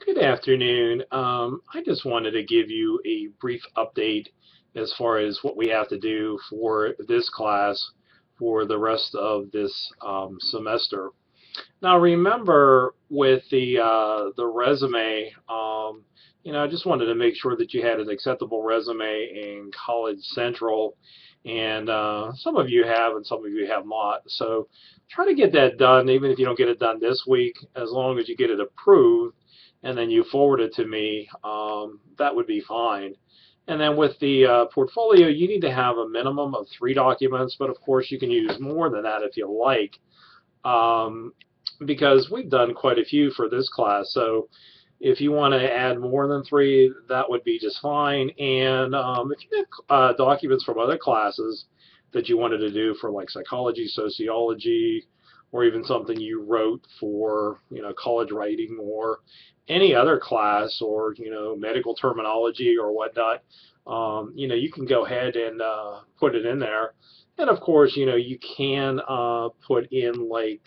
Good afternoon. I just wanted to give you a brief update as far as what we have to do for this class for the rest of this semester. Now, remember with the resume, I just wanted to make sure that you had an acceptable resume in College Central, and some of you have, and some of you have not. So try to get that done, even if you don't get it done this week, as long as you get it approved, and then you forward it to me. That would be fine. And then with the portfolio, you need to have a minimum of 3 documents, but of course you can use more than that if you like. Um, because we've done quite a few for this class. So if you want to add more than 3, that would be just fine. And if you have documents from other classes that you wanted to do for like psychology, sociology, or even something you wrote for, college writing or any other class or, medical terminology or whatnot, you can go ahead and put it in there. And of course, you can put in like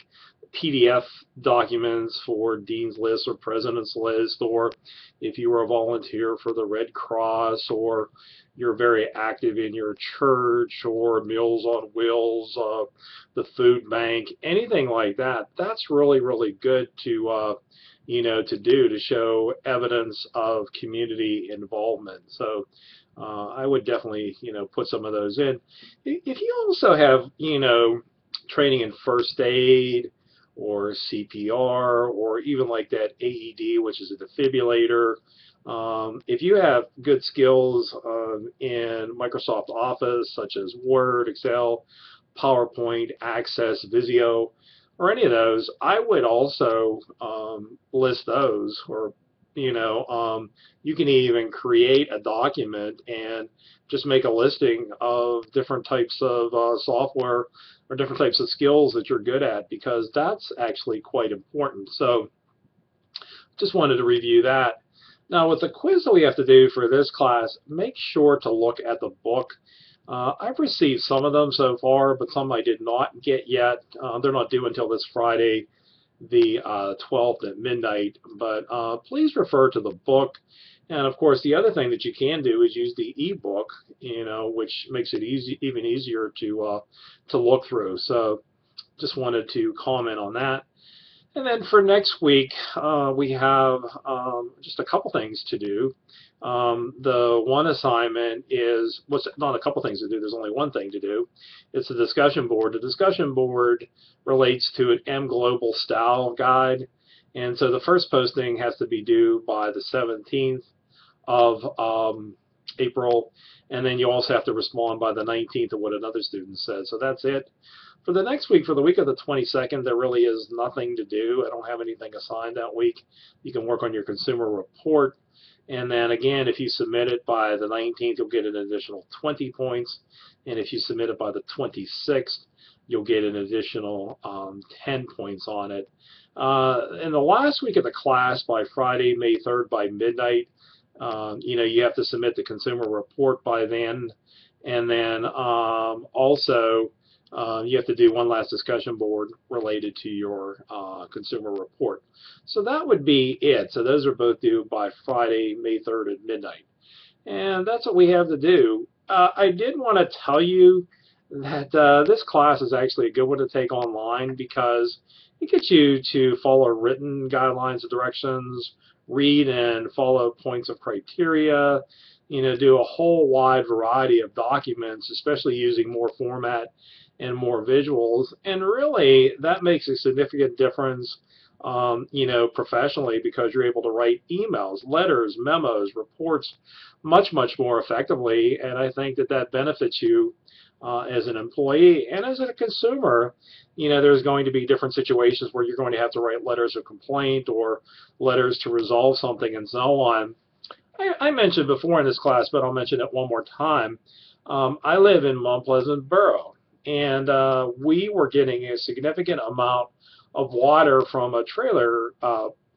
PDF documents for Dean's List or President's List, or if you were a volunteer for the Red Cross, or you're very active in your church, or Meals on Wheels, the food bank, anything like that. That's really, really good to do to show evidence of community involvement. So I would definitely, put some of those in. If you also have, training in first aid or CPR or even like that AED, which is a defibrillator, if you have good skills in Microsoft Office, such as Word, Excel, PowerPoint, Access, Visio, or any of those, I would also list those. Or you can even create a document and just make a listing of different types of software or different types of skills that you're good at, because that's actually quite important. So just wanted to review that. Now, with the quiz that we have to do for this class, make sure to look at the book. I've received some of them so far, but some I did not get yet. They're not due until this Friday, the 12th at midnight. But please refer to the book. And of course, the other thing that you can do is use the ebook, which makes it even easier to look through. So just wanted to comment on that. And then for next week, we have just a couple things to do. The one assignment is, what's not a couple things to do, there's only one thing to do. It's the discussion board. The discussion board relates to an M Global Style Guide. And so the first posting has to be due by the 17th of April. And then you also have to respond by the 19th of what another student said. So that's it. For the next week, for the week of the 22nd, there really is nothing to do. I don't have anything assigned that week. You can work on your consumer report. And then again, if you submit it by the 19th, you'll get an additional 20 points. And if you submit it by the 26th, you'll get an additional 10 points on it. In the last week of the class, by Friday, May 3rd, by midnight, you have to submit the consumer report by then. And then also, you have to do one last discussion board related to your consumer report. So that would be it. So those are both due by Friday, May 3rd at midnight. And that's what we have to do. I did want to tell you that this class is actually a good one to take online, because it gets you to follow written guidelines and directions, read and follow points of criteria, do a whole wide variety of documents, especially using more format and more visuals. And really, that makes a significant difference, professionally, because you're able to write emails, letters, memos, reports much, much more effectively. And I think that that benefits you as an employee and as a consumer. There's going to be different situations where you're going to have to write letters of complaint or letters to resolve something and so on. I mentioned before in this class, but I'll mention it one more time. I live in Mount Pleasant Borough, and we were getting a significant amount of water from a trailer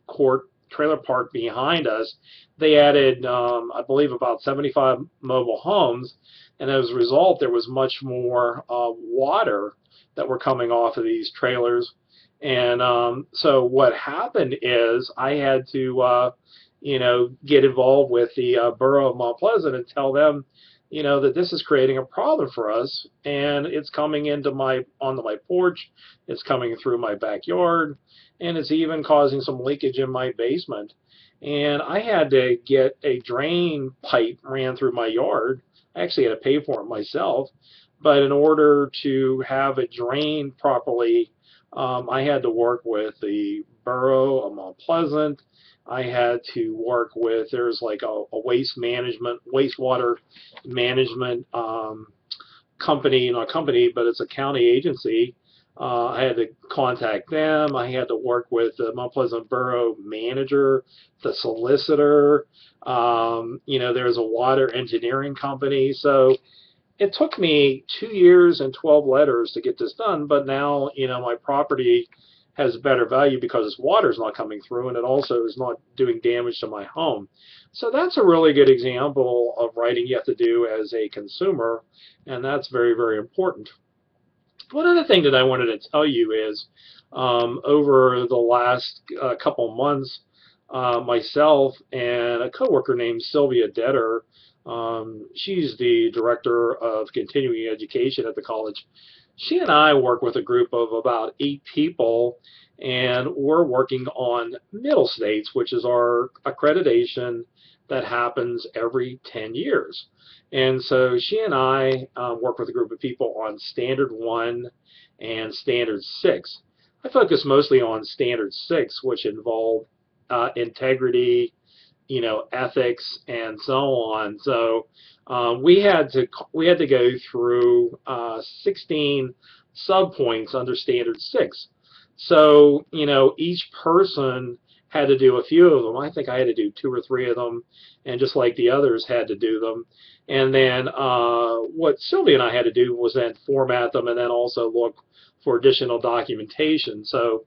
park behind us. They added, I believe, about 75 mobile homes, and as a result, there was much more water that were coming off of these trailers. And so what happened is I had to, get involved with the borough of Mount Pleasant and tell them, that this is creating a problem for us, and it's coming onto my porch, it's coming through my backyard, and it's even causing some leakage in my basement. And I had to get a drain pipe ran through my yard. I actually had to pay for it myself, but in order to have it drained properly, I had to work with the borough of Mount Pleasant. I had to work with, there's like a wastewater management company, not company, but it's a county agency. I had to contact them. I had to work with the Mount Pleasant Borough manager, the solicitor. There's a water engineering company. So it took me 2 years and 12 letters to get this done, but now, my property has better value because its water is not coming through, and it also is not doing damage to my home. So that's a really good example of writing you have to do as a consumer, and that's very, very important. One other thing that I wanted to tell you is over the last couple months, myself and a coworker named Sylvia Detter, she's the director of continuing education at the college. She and I work with a group of about 8 people, and we're working on Middle States, which is our accreditation that happens every 10 years. And so she and I work with a group of people on Standard 1 and Standard 6. I focus mostly on Standard 6, which involve integrity, ethics, and so on. So we had to go through 16 subpoints under Standard 6. So each person had to do a few of them. I think I had to do 2 or 3 of them, and just like the others had to do them. And then what Sylvia and I had to do was then format them and then also look for additional documentation. So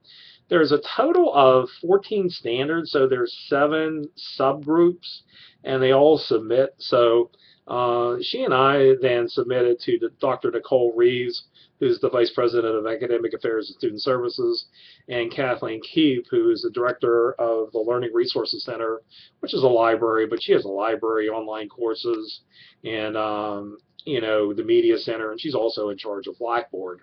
there's a total of 14 standards, so there's 7 subgroups, and they all submit. So she and I then submitted to Dr. Nicole Reeves, who's the Vice President of Academic Affairs and Student Services, and Kathleen Keefe, who is the Director of the Learning Resources Center, which is a library, but she has a library, online courses, and the Media Center, and she's also in charge of Blackboard.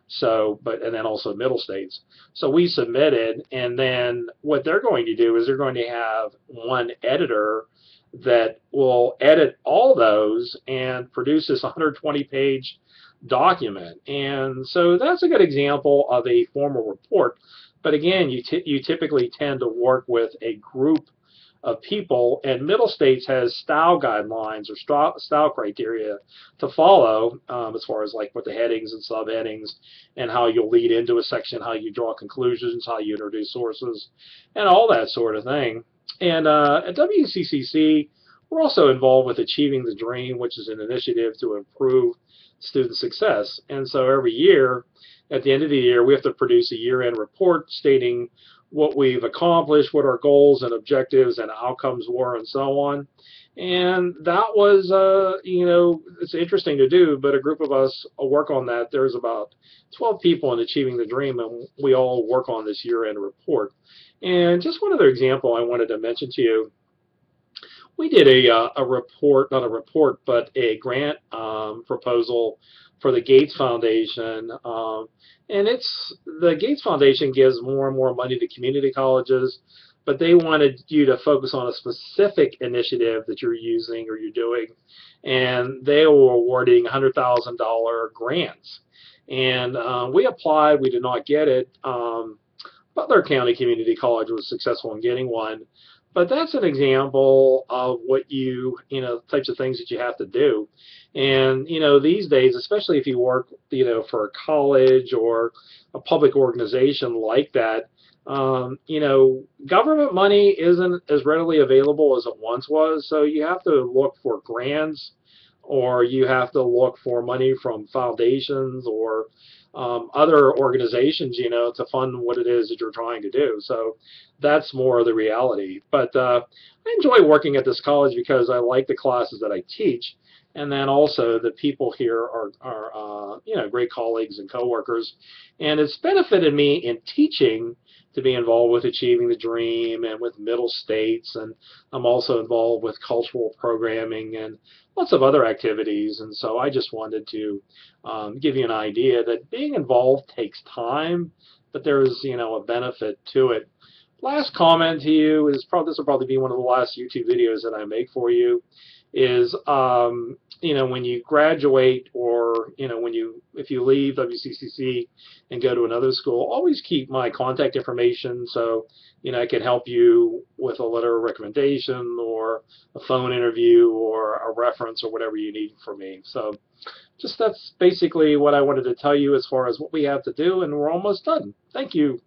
So, and then also Middle States. So we submitted, and then what they're going to do is they're going to have one editor that will edit all those and produce this 120-page document. And so that's a good example of a formal report. But again, you typically tend to work with a group of people, and Middle States has style guidelines or style criteria to follow as far as like what the headings and subheadings and how you'll lead into a section, how you draw conclusions, how you introduce sources, and all that sort of thing. And at WCCC, we're also involved with Achieving the Dream, which is an initiative to improve student success. And so every year, at the end of the year, we have to produce a year-end report stating what we've accomplished, what our goals and objectives and outcomes were, and so on. And that was, it's interesting to do, but a group of us work on that. There's about 12 people in Achieving the Dream, and we all work on this year-end report. And just one other example I wanted to mention to you. We did a report, not a report, but a grant proposal for the Gates Foundation. And the Gates Foundation gives more and more money to community colleges, but they wanted you to focus on a specific initiative that you're using or you're doing, and they were awarding $100,000 grants. And we applied, we did not get it. Butler County Community College was successful in getting one. But that's an example of what types of things that you have to do. And, these days, especially if you work, for a college or a public organization like that, government money isn't as readily available as it once was. So you have to look for grants, or you have to look for money from foundations or other organizations, to fund what it is that you're trying to do. So that's more the reality. But I enjoy working at this college because I like the classes that I teach. And then also the people here are you know, great colleagues and coworkers. And it's benefited me in teaching to be involved with Achieving the Dream and with Middle States. And I'm also involved with cultural programming and lots of other activities. And so I just wanted to give you an idea that being involved takes time, but there's, you know, a benefit to it. Last comment to you is probably, this will probably be one of the last YouTube videos that I make for you, is you know, when you graduate, or you know, when you, if you leave WCCC and go to another school, always keep my contact information, so you know, I can help you with a letter of recommendation or a phone interview or a reference or whatever you need from me. So just, that's basically what I wanted to tell you as far as what we have to do, and we're almost done. Thank you.